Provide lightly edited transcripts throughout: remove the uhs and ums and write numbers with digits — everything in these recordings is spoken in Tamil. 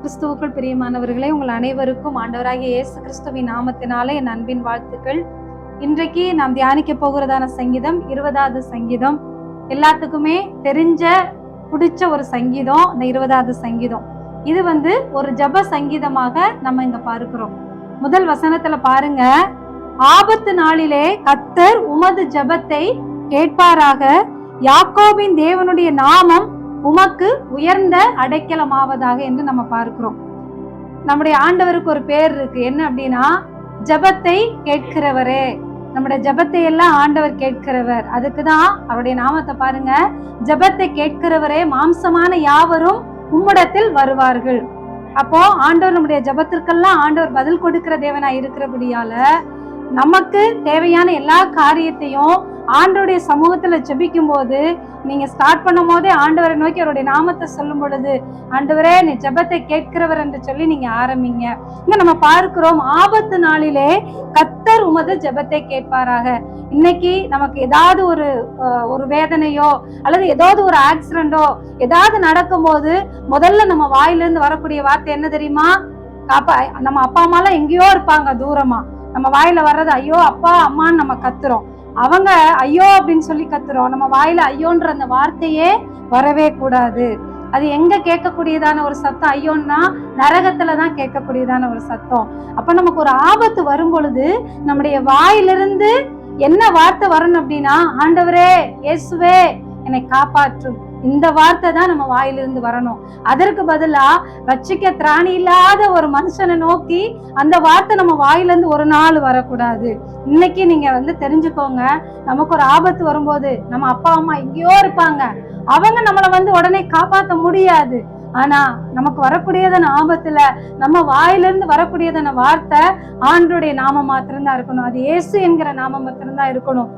கிறிஸ்துவுக்குள் பிரியமானவர்களே, உங்கள் அனைவருக்கும் ஆண்டவராகிய இயேசு கிறிஸ்துவின் நாமத்தினாலே என் அன்பின் வாழ்த்துக்கள். இன்றைக்கு நாம் தியானிக்க போகிறதான சங்கீதம் 20வது சங்கீதம். எல்லாத்துக்குமே தெரிஞ்ச பிடிச்ச ஒரு சங்கீதம் இந்த 20வது சங்கீதம். இது ஒரு ஜப சங்கீதமாக நம்ம இங்க பார்க்கிறோம். முதல் வசனத்துல பாருங்க, ஆபத்து நாளிலே கர்த்தர் உமது ஜபத்தை கேட்பாராக, யாக்கோபின் தேவனுடைய நாமம் உமக்கு உயர்ந்த அடைக்கலமாவதாக என்று நம்ம பார்க்கிறோம். நம்முடைய ஆண்டவருக்கு ஒரு பேர் இருக்கு, என்ன அப்படின்னா ஜபத்தை கேட்கிறவரே. நம்முடைய ஜபத்தை எல்லாம் ஆண்டவர் கேட்கிறவர். அதுக்குதான் அவருடைய நாமத்தை பாருங்க, ஜபத்தை கேட்கிறவரே, மாம்சமான யாவரும் உம்மிடத்தில் வருவார்கள். அப்போ ஆண்டவர் நம்முடைய ஜபத்திற்கெல்லாம் ஆண்டவர் பதில் கொடுக்கிற தேவனாய் இருக்கிறபடியால நமக்கு தேவையான எல்லா காரியத்தையும் ஆண்டவருடைய சமூகத்துல ஜெபிக்கும் போது, நீங்க ஸ்டார்ட் பண்ணும் போதே ஆண்டவரை நோக்கி அவருடைய நாமத்தை சொல்லும் பொழுது, ஆண்டவரே நீ ஜெபத்தை கேட்கிறவர் என்று சொல்லி நீங்க ஆரம்பிங்க. இங்க நம்ம பார்க்கிறோம், ஆபத்து நாளிலே கர்த்தர் உமது ஜெபத்தை கேட்பாராக. இன்னைக்கு நமக்கு ஏதாவது ஒரு வேதனையோ அல்லது ஏதாவது ஒரு ஆக்சிடென்டோ ஏதாவது நடக்கும் போது முதல்ல நம்ம வாயிலிருந்து வரக்கூடிய வார்த்தை என்ன தெரியுமா? நம்ம அப்பா அம்மா எல்லாம் எங்கேயோ இருப்பாங்க தூரமா, நம்ம வாயில வர்றது ஐயோ அப்பா அம்மான்னு நம்ம கத்துறோம். அவங்க ஐயோ அப்படின்னு சொல்லி கத்துறோம். நம்ம வாயில ஐயோன்ற அந்த வார்த்தையே வரவே கூடாது. அது எங்க கேட்கக்கூடியதான ஒரு சத்தம்? ஐயோன்னா நரகத்துலதான் கேட்கக்கூடியதான ஒரு சத்தம். அப்ப நமக்கு ஒரு ஆபத்து வரும் பொழுது நம்முடைய வாயிலிருந்து என்ன வார்த்தை வரணும் அப்படின்னா, ஆண்டவரே இயேசுவே என்னை காப்பாற்றும், இந்த வார்த்தை தான் நம்ம வாயிலிருந்து வரணும். அதற்கு பதிலா ரட்சிக்க திராணி இல்லாத ஒரு மனுஷனை நோக்கி அந்த வார்த்தை நம்ம வாயிலிருந்து ஒரு நாள் வரக்கூடாது. இன்னைக்கு நீங்க தெரிஞ்சுக்கோங்க, நமக்கு ஒரு ஆபத்து வரும்போது நம்ம அப்பா அம்மா எங்கேயோ இருப்பாங்க, அவங்க நம்மளை உடனே காப்பாற்ற முடியாது. ஆனா நமக்கு வரக்கூடியதான ஆபத்துல நம்ம வாயிலிருந்து வரக்கூடியதான வார்த்தை ஆண்டவருடைய நாமம் மாத்திரம்தான் இருக்கணும். அது இயேசு என்கிற நாமம் மாத்திரம்தான் இருக்கணும்.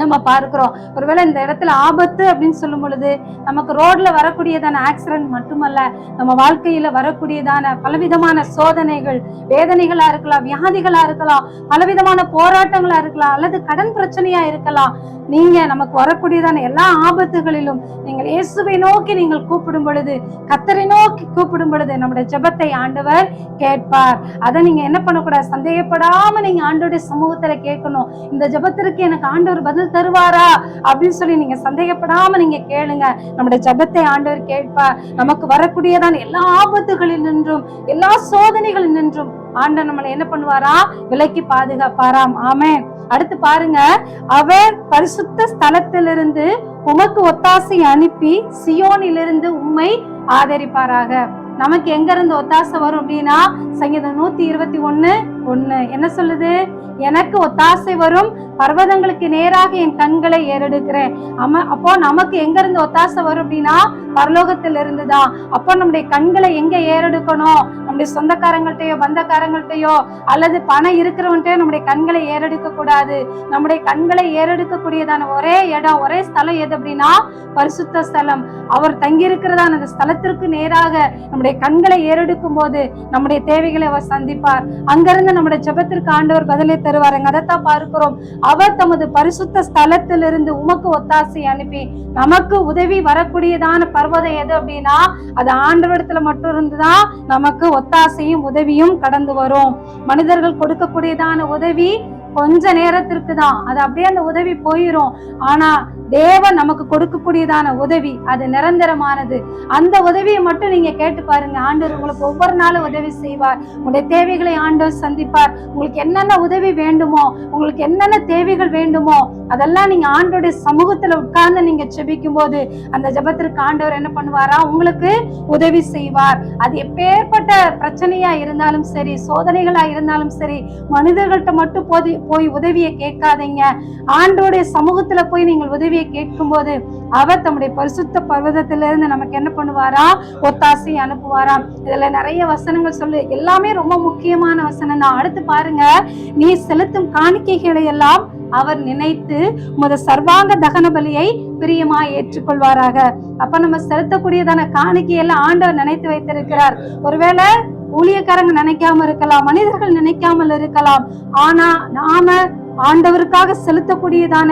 நம்ம பார்க்கிறோம், ஒருவேளை இந்த இடத்துல ஆபத்து அப்படின்னு சொல்லும் பொழுது நமக்கு ரோட்ல வரக்கூடியதான ஆக்சிடென்ட் மட்டுமல்ல, நம்ம வாழ்க்கையில வரக்கூடியதான பலவிதமான சோதனைகள், வேதனைகளா இருக்கலாம், வியாதிகளா இருக்கலாம், பலவிதமான போராட்டங்களா இருக்கலாம், அல்லது கடன் பிரச்சனையா இருக்கலாம். நீங்க நமக்கு வரக்கூடியதான எல்லா ஆபத்துகளிலும் நீங்கள் இயேசுவை நோக்கி நீங்கள் கூப்பிடும் பொழுது, கர்த்தரை நோக்கி கூப்பிடும் பொழுது நம்முடைய ஜெபத்தை ஆண்டவர் கேட்பார். அதை நீங்க என்ன பண்ணக்கூடாது, சந்தேகப்படாம நீங்க ஆண்டவருடைய சமூகத்துல கேட்கணும். இந்த ஜெபத்திற்கு எனக்கு ஆண்டவர் பதில் தருவாரா அப்படின்னு சொல்லி நீங்க சந்தேகப்படாம நீங்க கேளுங்க. நம்முடைய ஜெபத்தை ஆண்டவர் கேட்பார். நமக்கு வரக்கூடியதான எல்லா ஆபத்துகளில் நின்றும் எல்லா சோதனைகளில் நின்றும் ஆண்டவர் நம்மளை என்ன பண்ணுவாரா, விலக்கி பாதுகாப்பாராம். ஆமென். அடுத்து பாருங்க, அவர் பரிசுத்த ஸ்தலத்திலிருந்து உமக்கு ஒத்தாசை அனுப்பி சியோனிலிருந்து உம்மை ஆதரிப்பாராக. நமக்கு எங்க இருந்து ஒத்தாசை வரும் அப்படின்னா, சங்கீதம் 121:1 என்ன சொல்லுது? எனக்கு ஒத்தாசை வரும், பர்வதங்களுக்கு நேராக என் கண்களை ஏறெடுக்கிறேன். அப்போ நமக்கு எங்க இருந்து ஒத்தாசை வரும் அப்படின்னா, பரலோகத்தில் இருந்துதான். அப்போ நம்முடைய கண்களை எங்க ஏறெடுக்கணும்? நம்முடைய சொந்தக்காரங்கள்ட்டையோ பந்தக்காரங்கள்ட்டையோ அல்லது பணம் இருக்கிறவன்ட்டையோ நம்முடைய கண்களை ஏறெடுக்க கூடாது. நம்முடைய கண்களை ஏறெடுக்கக்கூடியதான ஒரே இடம், ஒரே ஸ்தலம் எது அப்படின்னா பரிசுத்த ஸ்தலம். அவர் தங்கி இருக்கிறதான அந்த ஸ்தலத்திற்கு நேராக நம்முடைய கண்களை ஏறெடுக்கும் போது நம்முடைய தேவைகளை அவர் சந்திப்பார். அங்கிருந்து நம்முடைய ஜெபத்திற்கு ஆண்டவர் பதிலை தருவாருங்க. அதைத்தான் பார்க்கிறோம், அவர் தமது பரிசுத்த ஸ்தலத்திலிருந்து உமக்கு ஒத்தாசை அனுப்பி. நமக்கு உதவி வரக்கூடியதான பர்வதம் எது அப்படின்னா, அது ஆண்டவரிடத்துல மட்டும் இருந்துதான் நமக்கு ஒத்தாசையும் உதவியும் கடந்து வரும். மனிதர்கள் கொடுக்கக்கூடியதான உதவி கொஞ்ச நேரத்திற்கு தான், அது அப்படியே அந்த உதவி போயிரும். ஆனா தேவன் நமக்கு கொடுக்கக்கூடியதான உதவி அது நிரந்தரமானது. அந்த உதவியை மட்டும் நீங்க கேட்டு பாருங்க, ஆண்டவர் உங்களுக்கு ஒவ்வொரு நாளும் உதவி செய்வார். உங்களுடைய தேவைகளை ஆண்டவர் சந்திப்பார். உங்களுக்கு என்னென்ன உதவி வேண்டுமோ, உங்களுக்கு என்னென்ன தேவைகள் வேண்டுமோ, அதெல்லாம் நீங்க ஆண்டவருடைய சமூகத்துல உட்கார்ந்து நீங்க ஜெபிக்கும் போது அந்த ஜெபத்திற்கு ஆண்டவர் என்ன பண்ணுவாரா, உங்களுக்கு உதவி செய்வார். அது எப்பேற்பட்ட பிரச்சனையா இருந்தாலும் சரி, சோதனைகளா இருந்தாலும் சரி, மனிதர்கள்ட்ட மட்டும் போய் உதவியை கேட்காதீங்க. ஆண்டவருடைய சமூகத்துல போய் நீங்கள் உதவியை கேட்கும் போது அவர் தம்முடைய பரிசுத்த பர்வதத்திலிருந்து நமக்கு என்ன பண்ணுவாரா, ஒத்தாசை அனுப்புவாராம். இதுல நிறைய வசனங்கள் சொல்லு, எல்லாமே ரொம்ப முக்கியமான வசனம் தான். அடுத்து பாருங்க, நீ செலுத்தும் காணிக்கைகளை எல்லாம் அவர் நினைத்து உமது சர்வாங்க தகன பலியை பிரியமாய் ஏற்றுக்கொள்வாராக. அப்ப நம்ம செலுத்தக்கூடியதான காணிக்கையெல்லாம் ஆண்டவர் நினைத்து வைத்திருக்கிறார். ஒருவேளை ஊழியக்காரங்க நினைக்காம இருக்கலாம், மனிதர்கள் நினைக்காமல் இருக்கலாம். ஆனா நாம ஆண்டவருக்காக செலுத்தக்கூடியதான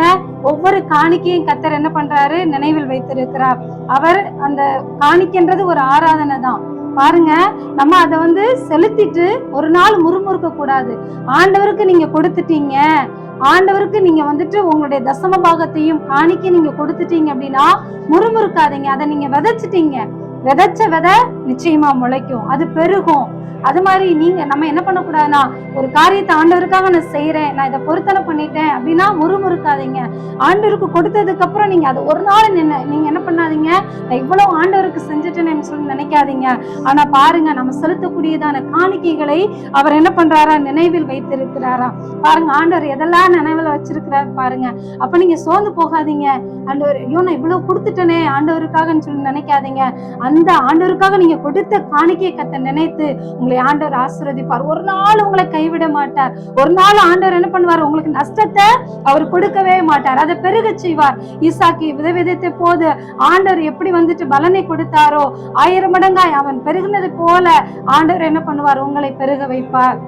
ஒவ்வொரு காணிக்கையும் கர்த்தர் என்ன பண்றாரு, நினைவில் வைத்திருக்கிறார். அவர் அந்த காணிக்கைன்றது ஒரு ஆராதனை தான். பாருங்க, நம்ம அதை வந்து செலுத்திட்டு ஒரு நாள் முறுமுறுக்க கூடாது. ஆண்டவருக்கு நீங்க கொடுத்துட்டீங்க, ஆண்டவருக்கு நீங்க வந்துட்டு உங்களுடைய தசம பாகத்தையும் காணிக்க நீங்க கொடுத்துட்டீங்க அப்படின்னா முறுமுறுக்காதீங்க. அதை நீங்க விதைச்சிட்டீங்க, விதைச்ச விதை நிச்சயமா முளைக்கும், அது பெருகும். அது மாதிரி நம்ம என்ன பண்ணக்கூடாதுன்னா, ஒரு காரியத்தை ஆண்டவருக்காக நான் செய்யறேன், நான் இதை பொருத்தனை பண்ணிட்டேன் அப்படின்னா முறுமுறுக்காதீங்க. ஆண்டவருக்கு கொடுத்ததுக்கு அப்புறம் நீங்க அதை ஒரு நாள் நீங்க என்ன பண்ணாதீங்க, நான் இவ்வளவு ஆண்டவருக்கு செஞ்சுட்டேன்னு சொல்லி நினைக்காதீங்க. ஆனா பாருங்க, நம்ம செலுத்தக்கூடியதான காணிக்கைகளை அவர் என்ன பண்றாரா, நினைவில் வைத்திருக்கிறாரா. பாருங்க, ஆண்டவர் எதெல்லாம் நினைவில் வச்சிருக்கிறார் பாருங்க. அப்ப நீங்க சோர்ந்து போகாதீங்க. ஆண்டவர், ஐயோ நான் இவ்வளவு கொடுத்துட்டேனே ஆண்டவருக்காகன்னு சொல்லி நினைக்காதீங்க. அந்த ஆண்டவருக்காக நீங்க கொடுத்த காணிக்கை கத்தை நினைத்து உங்களை ஆண்டவர் ஆசீர்வதிப்பார். ஒரு நாள் உங்களை கைவிட மாட்டார். ஒரு நாள் ஆண்டவர் என்ன பண்ணுவார், உங்களுக்கு நஷ்டத்தை அவர் கொடுக்கவே மாட்டார், அதை பெருக செய்வார். ஈசாக்கு விதைத்த போது ஆண்டவர் எப்படி வந்துட்டு பலனை கொடுத்தாரோ 1000 மடங்காய் அவன் பெருகினது போல ஆண்டவர் என்ன பண்ணுவார், உங்களை பெருக வைப்பார்.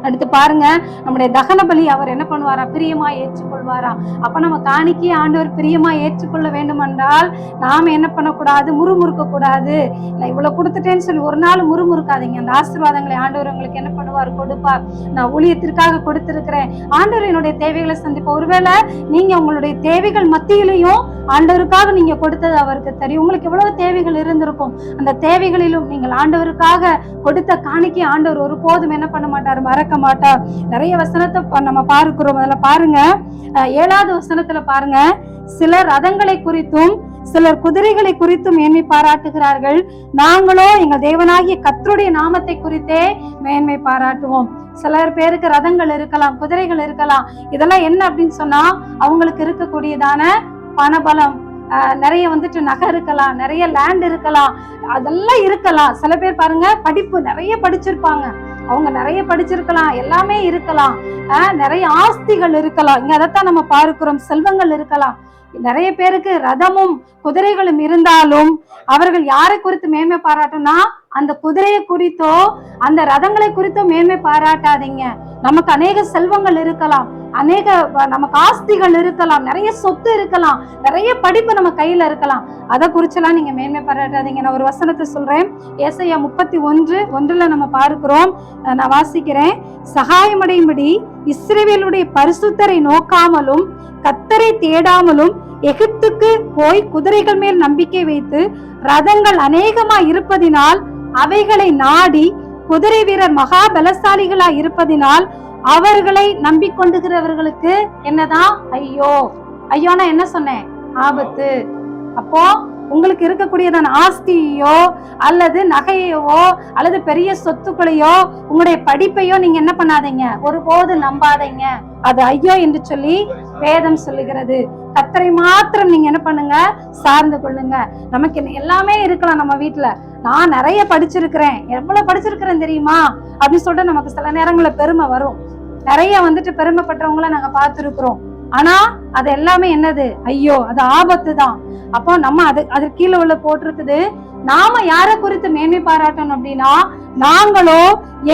அடுத்து பாருங்க, நம்முடைய தகன பலி அவர் என்ன பண்ணுவாரா, பிரியமா ஏற்றுக்கொள்வாரா. அப்ப நம்ம காணிக்கை ஆண்டவர் பிரியமா ஏற்றுக்கொள்ள வேண்டும் என்றால் நாம என்ன பண்ணக்கூடாது, முறுமுறுக்க கூடாது. நான் இவ்வளவு கொடுத்துட்டேன்னு சொல்லி ஒரு நாள் முறுமுறுக்காதீங்க. அந்த ஆசீர்வாதங்களை ஆண்டவர் உங்களுக்கு என்ன பண்ணுவார், கொடுப்பார். நான் ஊழியத்திற்காக கொடுத்திருக்கிறேன், ஆண்டவர் என்னுடைய தேவைகளை சந்திப்போம். ஒருவேளை நீங்க உங்களுடைய தேவைகள் மத்தியிலையும் ஆண்டவருக்காக நீங்க கொடுத்தது அவருக்கு தெரியும். உங்களுக்கு எவ்வளவு தேவைகள் இருந்திருக்கும், அந்த தேவைகளிலும் நீங்கள் ஆண்டவருக்காக கொடுத்த காணிக்கை ஆண்டவர் ஒருபோதும் என்ன பண்ண மாட்டார், மறக்க மாட்டார். நிறைய வசனத்தை நம்ம பார்க்கிறோம். அதுல பாருங்க, 7வது வசனத்துல பாருங்க, சிலர் ரதங்களை குறித்தும் சிலர் குதிரைகளை குறித்தும் மேன்மை பாராட்டுகிறார்கள், நாங்களோ எங்கள் தேவனாகிய கர்த்தருடைய நாமத்தை குறித்தே மேன்மை பாராட்டுவோம். சிலர் பேருக்கு ரதங்கள் இருக்கலாம், குதிரைகள் இருக்கலாம். இதெல்லாம் என்ன அப்படின்னு சொன்னா, அவங்களுக்கு இருக்கக்கூடியதான பணபலம், நிறைய வந்துட்டு நகை இருக்கலாம், நிறைய லேண்ட் இருக்கலாம், அதெல்லாம் இருக்கலாம். சில பேர் பாருங்க, படிப்பு நிறைய படிச்சிருப்பாங்க, அவங்க நிறைய படிச்சிருக்கலாம், எல்லாமே இருக்கலாம், நிறைய ஆஸ்திகள் இருக்கலாம். இங்க அதைத்தான் நம்ம பார்க்கிறோம், செல்வங்கள் இருக்கலாம். நிறைய பேருக்கு ரதமும் குதிரைகளும் இருந்தாலும் அவர்கள் யாரை குறித்து மேன்மை பாராட்டும்னா, அந்த குதிரையை குறித்தோ அந்த ரதங்களை குறித்தோ மேன்மை பாராட்டாதீங்க. நமக்கு அநேக செல்வங்கள் இருக்கலாம், அநேக நமக்கு ஆஸ்திகள் இருக்கலாம், நிறைய சொத்து இருக்கலாம், நிறைய படிப்பு நம்ம கையில இருக்கலாம், அதை குறிச்செல்லாம் நீங்க மேன்மை பாராட்டாதீங்க. நான் ஒரு வசனத்தை சொல்றேன், ஏசாயா 31:1 நம்ம பார்க்கிறோம். நான் வாசிக்கிறேன். சகாயமடையும்படி இஸ்ரவேலுடைய பரிசுத்தரை நோக்காமலும் கர்த்தரை தேடாமலும் எகிப்துக்கு போய் குதிரைகள் மேல் நம்பிக்கை வைத்து ரதங்கள் அநேகமாய் இருப்பதினால் அவைகளை நாடி குதிரை வீரர் மகா பலசாலிகளாய் இருப்பதினால் அவர்களை நம்பிக்கொண்டுகிறவர்களுக்கு என்னதான் ஐயோ. ஐயோனா என்ன சொன்னேன், ஆபத்து. அப்போ உங்களுக்கு இருக்கக்கூடியதான ஆஸ்தியோ அல்லது நகையோ அல்லது பெரிய சொத்துக்களையோ உங்களுடைய படிப்பையோ நீங்க என்ன பண்ணாதீங்க, ஒருபோது நம்பாதீங்க. அது ஐயோ என்று சொல்லி வேதம் சொல்லுகிறது. கர்த்தரை மாத்திரம் நீங்க என்ன பண்ணுங்க, சார்ந்து கொள்ளுங்க. நமக்கு எல்லாமே இருக்கலாம் நம்ம வீட்டுல. நான் நிறைய படிச்சிருக்கிறேன், எவ்வளவு படிச்சிருக்கிறேன் தெரியுமா அப்படின்னு சொல்லிட்டு நமக்கு சில நேரங்கள்ல பெருமை வரும். நிறைய வந்துட்டு பெருமைப்பட்டவங்கள நாங்க பார்த்திருக்கிறோம். ஆனா அது எல்லாமே என்னது, ஐயோ, அது ஆபத்து தான். அப்போ நம்ம அது கீழே உள்ள போட்டிருக்குது, நாம யாரை குறித்து மேன்மை பாராட்டணும் அப்படின்னா, நாங்களோ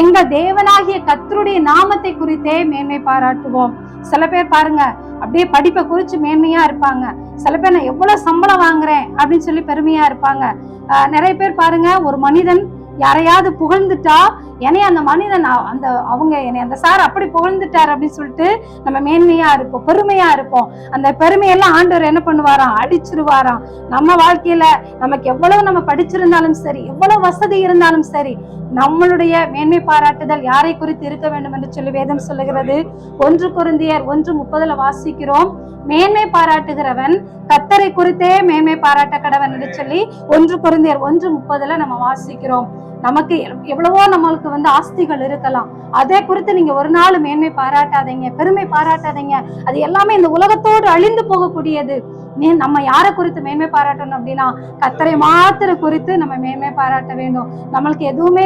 எங்க தேவனாகிய கர்த்தருடைய நாமத்தை குறித்தே மேன்மை பாராட்டுவோம். சில பேர் பாருங்க, அப்படியே படிப்பை குறிச்சு மேன்மையா இருப்பாங்க. சில பேர் நான் எவ்வளவு சம்பளம் வாங்குறேன் அப்படின்னு சொல்லி பெருமையா இருப்பாங்க. நிறைய பேர் பாருங்க, ஒரு மனிதன் யாரையாவது புகழ்ந்துட்டா, என்னைய அந்த மனிதன் அவங்க என்னை அந்த சார் அப்படி புகழ்ந்துட்டார் அப்படின்னு சொல்லிட்டு நம்ம மேன்மையா இருப்போம், பெருமையா இருப்போம். அந்த பெருமையெல்லாம் ஆண்டவர் என்ன பண்ணுவாராம், அடிச்சிருவாராம். நம்ம வாழ்க்கையில நமக்கு எவ்வளவு நம்ம படிச்சிருந்தாலும் சரி, எவ்வளவு வசதி இருந்தாலும் சரி, நம்மளுடைய மேன்மை பாராட்டுதல் யாரை குறித்து இருக்க வேண்டும் என்று சொல்லி வேதம் சொல்லுகிறது. 1 கொரிந்தியர் 1:30 வாசிக்கிறோம். மேன்மை பாராட்டுகிறவன் கர்த்தரை குறித்தே மேன்மை பாராட்ட கடவன் என்று சொல்லி 1 கொரிந்தியர் 1:30 நம்ம வாசிக்கிறோம். நமக்கு எவ்வளவோ நம்மளுக்கு ஆஸ்திகள் இருக்கலாம், அதை குறித்து நீங்க ஒரு நாள் மேன்மை பாராட்டாதீங்க, பெருமை பாராட்டாதீங்க. அது எல்லாமே இந்த உலகத்தோடு அழிந்து போகக்கூடியது. நம்ம யாரை குறித்து மேன்மை பாராட்டணும் அப்படின்னா, கர்த்தரை மாத்திர குறித்து நம்ம மேன்மை பாராட்ட வேண்டும். நம்மளுக்கு எதுவுமே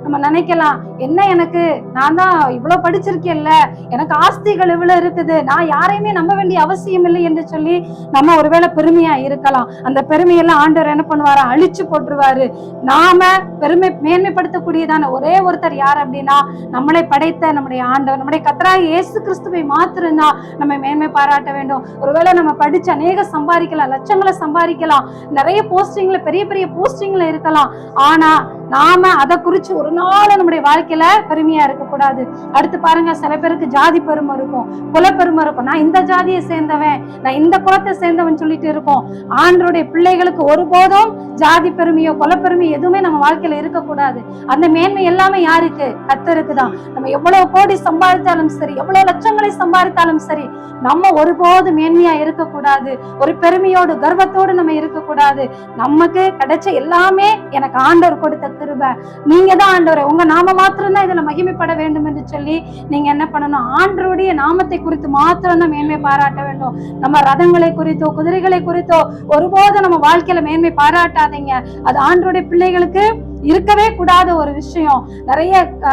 நம்ம நினைக்கலாம், என்ன எனக்கு, நான் தான் இவ்வளவு படிச்சிருக்கேன்ல, எனக்கு ஆஸ்திகள் இவ்வளவு இருக்குது, நான் யாரையுமே நம்ப வேண்டிய அவசியம் இல்லை என்று சொல்லி நம்ம ஒருவேளை பெருமையா இருக்கலாம். அந்த பெருமையெல்லாம் ஆண்டவர் என்ன பண்ணுவாரா, அழிச்சு போட்டுருவாரு. நாம பெருமை மேன்மைப்படுத்தக்கூடியதான ஒரே ஒருத்தர் யார் அப்படின்னா நம்மளை படைத்த நம்முடைய ஆண்டவர், நம்முடைய கர்த்தராகிய இயேசு கிறிஸ்துவை மாத்திரம்தான் நம்ம மேன்மை பாராட்ட வேண்டும். ஒருவேளை நம்ம படிச்சு அநேக சம்பாதிக்கலாம், லட்சங்களை சம்பாதிக்கலாம், நிறைய போஸ்டிங்ல பெரிய பெரிய போஸ்டிங்ல இருக்கலாம். ஆனா நாம அதை குறிச்சு ஒரு நாள் நம்முடைய வாழ்க்கையில பெருமையா இருக்கக்கூடாது. அடுத்து பாருங்க, சில பேருக்கு ஜாதி பெருமை இருக்கும், குல பெருமை இருக்கும். நான் இந்த ஜாதியை சேர்ந்தவன், நான் இந்த குலத்தை சேர்ந்தவன் சொல்லிட்டு இருக்கோம். ஆண்டவருடைய பிள்ளைகளுக்கு ஒருபோதும் ஜாதி பெருமையோ குல பெருமையோ எதுவுமே நம்ம வாழ்க்கையில இருக்கக்கூடாது. அந்த மேன்மை எல்லாமே யாருக்கு? கர்த்தருக்கு தான். நம்ம எவ்வளவு கோடி சம்பாதித்தாலும் சரி, எவ்வளவு லட்சங்களை சம்பாதித்தாலும் சரி, நம்ம ஒருபோது மேன்மையா இருக்கக்கூடாது. ஒரு பெருமையோடு கர்வத்தோடு நம்ம இருக்கக்கூடாது. நமக்கு கிடைச்ச எல்லாமே எனக்கு ஆண்டவர் கொடுத்த கிருபை. நீங்க தான் ஆண்டவரே, உங்க நாம மாத்திரம் தான் இதுல மகிமைப்பட வேண்டும் என்று சொல்லி நீங்க என்ன பண்ணணும்? ஆண்டவருடைய நாமத்தை குறித்து மாத்திரம் தான் மேன்மை பாராட்ட வேண்டும். நம்ம ரதங்களை குறித்தோ குதிரைகளை குறித்தோ ஒருபோதும் நம்ம வாழ்க்கையில மேன்மை பாராட்டாதீங்க. அது ஆண்டவருடைய பிள்ளைகளுக்கு இருக்கவே கூடாத ஒரு விஷயம். நிறைய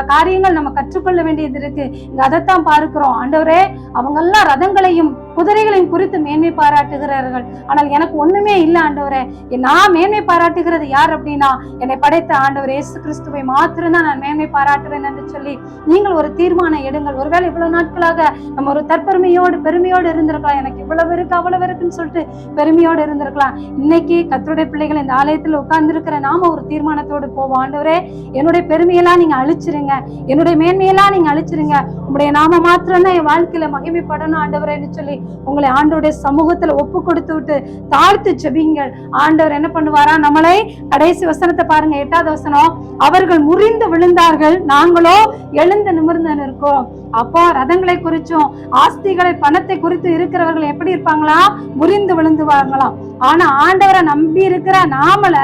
காரியங்கள் நம்ம கற்றுக்கொள்ள வேண்டியது இருக்கு. இங்க அதைத்தான் பார்க்கிறோம். ஆண்டவரே, அவங்க எல்லாம் ரதங்களையும் குதிரைகளையும் குறித்து மேன்மை பாராட்டுகிறார்கள். ஆனால் எனக்கு ஒண்ணுமே இல்லை ஆண்டவரே. நான் மேன்மை பாராட்டுகிறது யார் அப்படின்னா என்னை படைத்த ஆண்டவர் இயேசு கிறிஸ்துவை மாத்திரம்தான் நான் மேன்மை பாராட்டுவேன் என்று சொல்லி நீங்கள் ஒரு தீர்மானம் எடுங்கள். ஒருவேளை இவ்வளவு நாட்களாக நம்ம ஒரு தற்பெருமையோடு பெருமையோடு இருந்திருக்கலாம். எனக்கு இவ்வளவு இருக்கு அவ்வளவு இருக்குன்னு சொல்லிட்டு பெருமையோடு இருந்திருக்கலாம். இன்னைக்கு கர்த்தருடைய பிள்ளைகள் இந்த ஆலயத்துல உட்கார்ந்து இருக்கிற நாம ஒரு தீர்மானத்தோடு போவோம். ஆண்டவரே, என்னுடைய பெருமையெல்லாம் நீங்க அழிச்சிருங்க, என்னுடைய மேன்மையெல்லாம் நீங்க அழிச்சிருங்க, உங்களுடைய நாம மாத்திரம் தான் என் வாழ்க்கையில மகிமைப்படணும் ஆண்டவரேன்னு சொல்லி உங்களை ஆண்டவருடைய சமூகத்துல ஒப்பு கொடுத்து விட்டு தாழ்த்து ஜெபிங்கள். ஆண்டவர் என்ன பண்ணுவாரா? நம்மளை கடைசி வசனத்தை பாருங்க, 8வது வசனம், அவர்கள் முறிந்து விழுந்தார்கள், நாங்களோ எழுந்து நிமிர்ந்து நிற்கிறோம். அப்போ ரதங்களை குறிச்சும் ஆஸ்திகளை பணத்தை குறித்து இருக்கிறவர்கள் எப்படி இருப்பாங்களா? முறிந்து விழுந்துவாங்களாம். ஆனா ஆண்டவரை நம்பி இருக்கிற நம்மள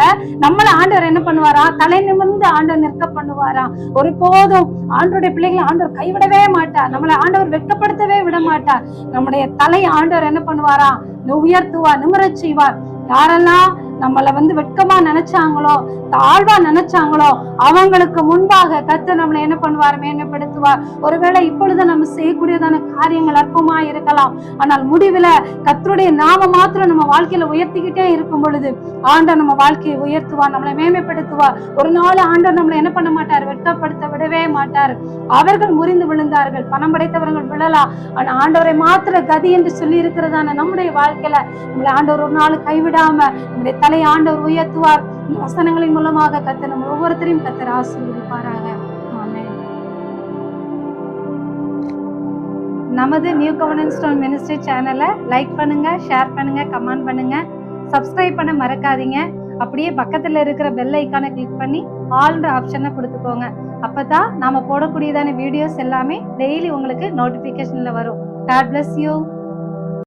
ஆண்டவர் என்ன பண்ணுவாரா? தலை நிமிர்ந்து ஆண்டவர் நிற்க பண்ணுவாரா? ஒரு போதும் ஆண்டவருடைய பிள்ளைகளை ஆண்டவர் கைவிடவே மாட்டார். நம்மளை ஆண்டவர் வெட்கப்படுத்தவே விட மாட்டார். நம்முடைய தலை ஆண்டவர் என்ன பண்ணுவாரா? உயர்த்துவார், நிமிரச் செய்வார். யாரெல்லாம் நம்மள வெட்கமா நினைச்சாங்களோ, தாழ்வா நினைச்சாங்களோ, அவங்களுக்கு முன்பாக கர்த்தர் நம்மளை என்ன பண்ணுவார்? மேன்மைப்படுத்துவார். ஒருவேளை இப்பொழுது நம்ம செய்யக்கூடியதான காரியங்கள் அற்பமா இருக்கலாம். ஆனால் முடிவுல கர்த்தருடைய நாம மாத்திரம் நம்ம வாழ்க்கையில உயர்த்திக்கிட்டே இருக்கும் பொழுது ஆண்டவர் நம்ம வாழ்க்கையை உயர்த்துவார், நம்மளை மேன்மைப்படுத்துவார். ஒரு நாள் ஆண்டவர் நம்மளை என்ன பண்ண மாட்டார்? வெட்கப்படுத்த விடவே மாட்டார். அவர்கள் முறிந்து விழுந்தார்கள், பணம் படைத்தவர்கள் விழலாம். ஆனா ஆண்டவரை மாத்திர கதி என்று சொல்லி இருக்கிறதான நம்முடைய வாழ்க்கையில நம்மளை ஆண்டவர் ஒரு நாள் கைவிடாம நம்முடைய தலை ஆண்டவர் உயர்த்துவார். இந்த வசனங்களின் மூலமாக கர்த்தர் நம்ம ஒவ்வொருத்தரையும் கர்த்தர் ஆசீர்வதிப்பாராக. ஆமென். நமது நியூ கவர்னன்ஸ் ஸ்டோன் மினிஸ்ட்ரி சேனலை லைக் பண்ணுங்க, ஷேர் பண்ணுங்க, கமெண்ட் பண்ணுங்க, சப்ஸ்கிரைப் பண்ண மறக்காதீங்க. அப்படியே பக்கத்துல இருக்கிற பெல் ஐக்கானை கிளிக் பண்ணி ஆல்ன்ற ஆப்ஷனை கொடுத்துக்கோங்க. அப்பதான் நாம போடக்கூடியதான வீடியோஸ் எல்லாமே டெய்லி உங்களுக்கு நோட்டிபிகேஷன்ல வரும். God bless you.